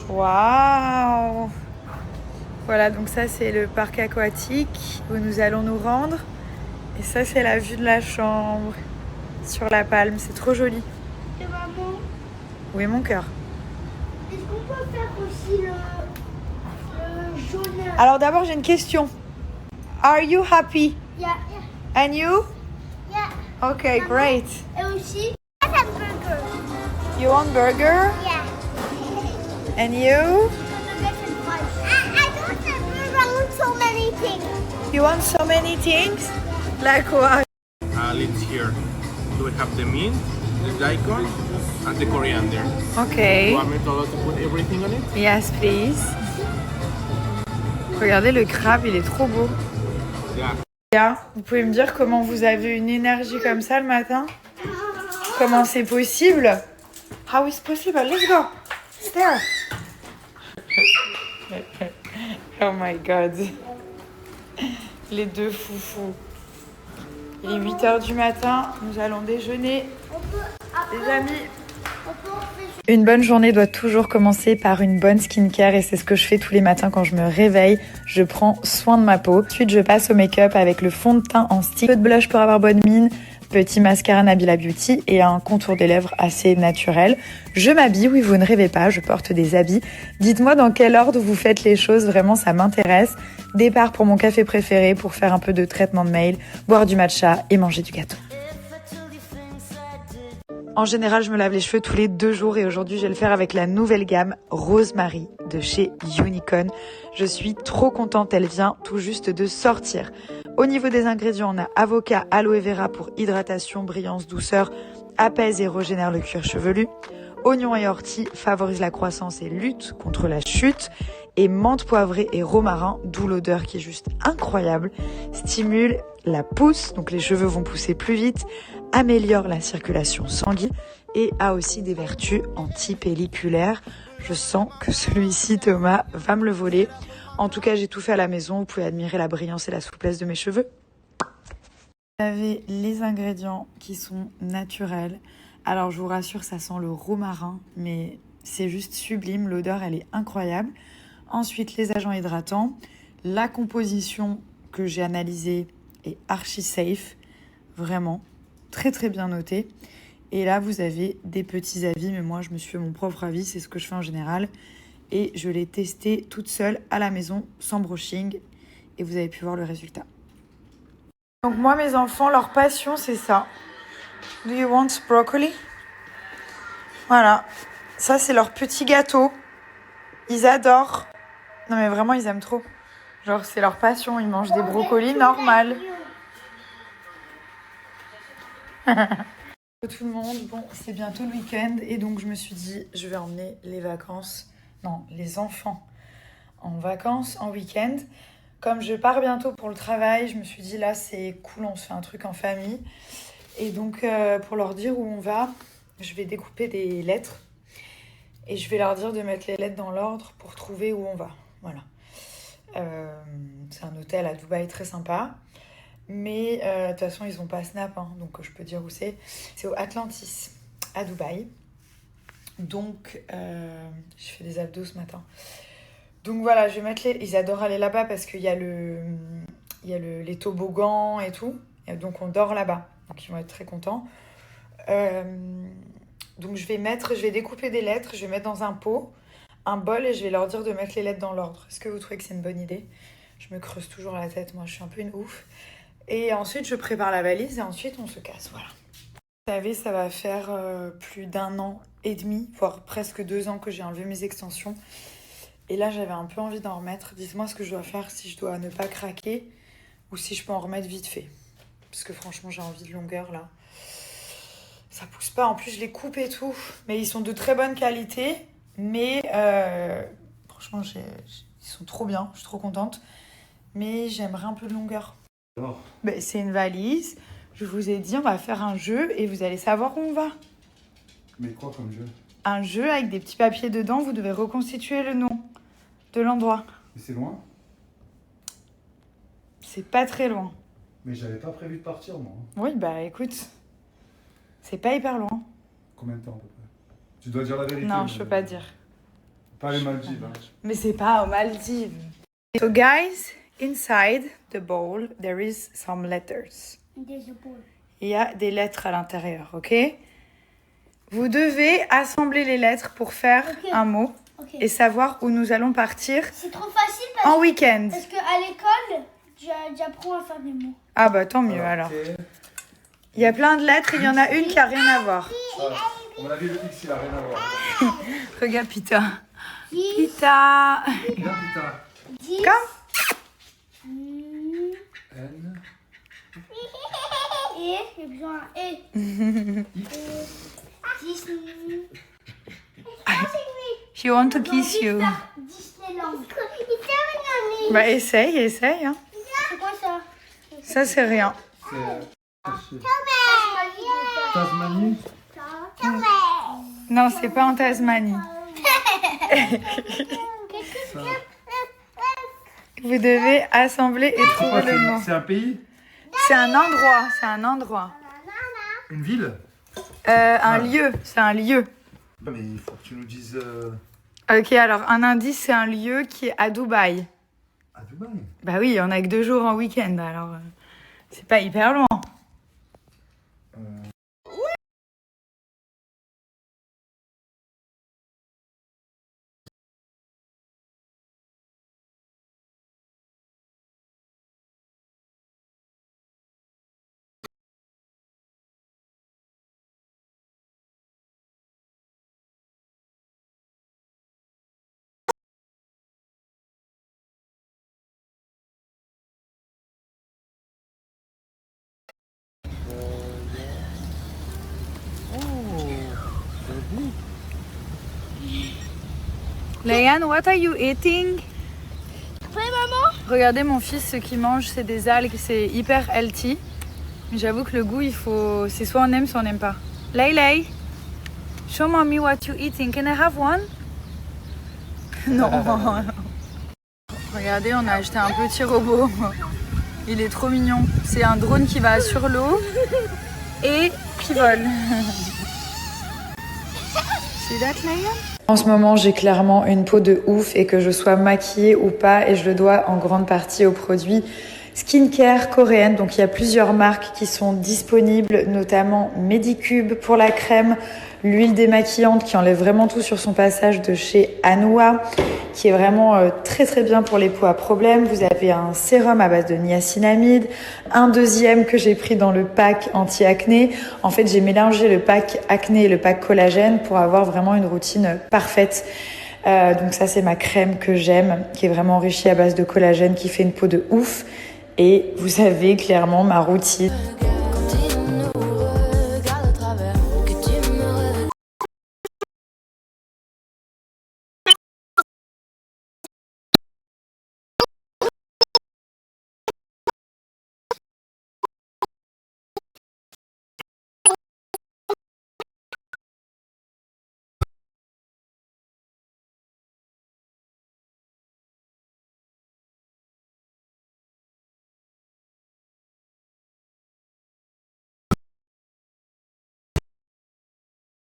Waouh! Voilà, donc ça c'est le parc aquatique où nous allons nous rendre. Et ça c'est la vue de la chambre sur la palme, c'est trop joli. Et maman, Où est mon cœur? est-ce qu'on peut faire aussi le jaune? Alors d'abord j'ai une question. Are you happy? Yeah, And you? yeah. Okay, Maman, great. Et aussi, hamburger. You want burger? Yeah. And you? I don't have burger. I want so many things. You want so many things? Like what? Let's here. Do we have the mint, the daikon, and the coriander? Okay. You want me to put everything on it? Yes, please. Regardez le crabe, il est trop beau. Yeah. Léa, vous pouvez me dire comment vous avez une énergie comme ça le matin? Comment c'est possible? How is possible? Let's go. Stare. Oh my god. Les deux foufous. Il est 8h du matin, nous allons déjeuner. Les amis. Une bonne journée doit toujours commencer par une bonne skincare et c'est ce que je fais tous les matins quand je me réveille. Je prends soin de ma peau. Ensuite, je passe au make-up avec le fond de teint en stick, peu de blush pour avoir bonne mine, petit mascara Nabila Beauty et un contour des lèvres assez naturel. Je m'habille, oui, vous ne rêvez pas, je porte des habits. Dites-moi dans quel ordre vous faites les choses, vraiment ça m'intéresse. Départ pour mon café préféré pour faire un peu de traitement de mail, boire du matcha et manger du gâteau. En général, je me lave les cheveux tous les 2 jours et aujourd'hui, je vais le faire avec la nouvelle gamme Rosemary de chez Unicorn. Je suis trop contente, elle vient tout juste de sortir. Au niveau des ingrédients, on a avocat, aloe vera pour hydratation, brillance, douceur, apaise et régénère le cuir chevelu. Oignon et ortie favorisent la croissance et lutte contre la chute. Et menthe poivrée et romarin, d'où l'odeur qui est juste incroyable, stimule la pousse, donc les cheveux vont pousser plus vite, améliore la circulation sanguine et a aussi des vertus antipelliculaires. Je sens que celui-ci, Thomas, va me le voler. En tout cas, j'ai tout fait à la maison. Vous pouvez admirer la brillance et la souplesse de mes cheveux. Vous avez les ingrédients qui sont naturels. Alors, je vous rassure, ça sent le romarin, mais c'est juste sublime. L'odeur, elle est incroyable. Ensuite, les agents hydratants. La composition que j'ai analysée est archi safe. Vraiment, très très bien notée. Et là, vous avez des petits avis, mais moi, je me suis fait mon propre avis. C'est ce que je fais en général. Et je l'ai testé toute seule à la maison, sans brushing. Et vous avez pu voir le résultat. Donc moi, mes enfants, leur passion, c'est ça. Do you want broccoli? Voilà. Ça, c'est leur petit gâteau. Ils adorent. Non, mais vraiment, ils aiment trop. Genre, c'est leur passion. Ils mangent des brocolis normales. Tout le monde, bon, c'est bientôt le week-end. Et donc, je me suis dit, je vais emmener les enfants en vacances, en week-end. Comme je pars bientôt pour le travail, je me suis dit, là, c'est cool, on se fait un truc en famille. Et donc, pour leur dire où on va, je vais découper des lettres. Et je vais leur dire de mettre les lettres dans l'ordre pour trouver où on va. Voilà. C'est un hôtel à Dubaï très sympa. Mais de toute façon, ils n'ont pas Snap, hein, donc je peux dire où c'est. C'est au Atlantis, à Dubaï. Donc, je fais des abdos ce matin. Donc voilà, je vais mettre les... Ils adorent aller là-bas parce qu'il y a les toboggans et tout. Et donc, on dort là-bas. Donc, ils vont être très contents. Donc, je vais découper des lettres. Je vais mettre dans un pot, un bol et je vais leur dire de mettre les lettres dans l'ordre. Est-ce que vous trouvez que c'est une bonne idée? Je me creuse toujours la tête. Moi, je suis un peu une ouf. Et ensuite, je prépare la valise et ensuite, on se casse. Voilà. Vous savez, ça va faire plus d'1 an et demi, voire presque 2 ans que j'ai enlevé mes extensions. Et là, j'avais un peu envie d'en remettre. Dites-moi ce que je dois faire, si je dois ne pas craquer ou si je peux en remettre vite fait. Parce que franchement, j'ai envie de longueur, là. Ça pousse pas. En plus, je les coupe et tout. Mais ils sont de très bonne qualité. Mais franchement, ils sont trop bien. Je suis trop contente. Mais j'aimerais un peu de longueur. Ben, c'est une valise. Je vous ai dit, on va faire un jeu et vous allez savoir où on va. Mais quoi comme jeu? Un jeu avec des petits papiers dedans. Vous devez reconstituer le nom de l'endroit. Mais c'est loin? C'est pas très loin. Mais j'avais pas prévu de partir, moi. Oui, bah écoute, c'est pas hyper loin. Combien de temps à peu près? Tu dois dire la vérité. Non, je peux pas dire. Pas les Maldives. Hein. Mais c'est pas aux Maldives. So guys, inside the bowl, there is some letters. Il y a des lettres à l'intérieur, ok? Vous devez assembler les lettres pour faire un mot et savoir où nous allons partir C'est trop facile en week-end. parce qu'à l'école, j'apprends à faire des mots. Ah bah tant mieux alors. Il y a plein de lettres et il y en a une qui a rien à voir. À mon avis, le X, il a rien à voir. Regarde Pita. Pita. Viens, putain. Comme. N. Et, j'ai besoin d'un E. 10. She want to kiss you. Disneyland. Bah essaye. Hein. C'est quoi ça? Ça c'est rien. Tasmanie. Non, c'est pas en Tasmanie. Vous devez assembler et trouver le mot. C'est un pays? C'est un endroit. Une ville? Un lieu, c'est un lieu. Mais il faut que tu nous dises... Ok, alors un indice, c'est un lieu qui est à Dubaï. À Dubaï. Bah oui, on a que 2 jours en week-end, alors c'est pas hyper loin. Layan, what are you eating? Oui, maman. Regardez mon fils, ce qu'il mange, c'est des algues, c'est hyper healthy. Mais j'avoue que le goût, c'est soit on aime, soit on n'aime pas. Lay, show mommy what you eating. Can I have one? Non. Regardez, on a acheté un petit robot. Il est trop mignon. C'est un drone qui va sur l'eau et qui vole. See that, Layan? En ce moment, j'ai clairement une peau de ouf et que je sois maquillée ou pas, et je le dois en grande partie aux produits skincare coréenne. Donc il y a plusieurs marques qui sont disponibles, notamment Medicube pour la crème, l'huile démaquillante qui enlève vraiment tout sur son passage de chez Anua, qui est vraiment très très bien pour les peaux à problème. Vous avez un sérum à base de niacinamide, un deuxième que j'ai pris dans le pack anti-acné. En fait, j'ai mélangé le pack acné et le pack collagène pour avoir vraiment une routine parfaite. Donc ça, c'est ma crème que j'aime, qui est vraiment enrichie à base de collagène, qui fait une peau de ouf. Et vous avez clairement ma routine.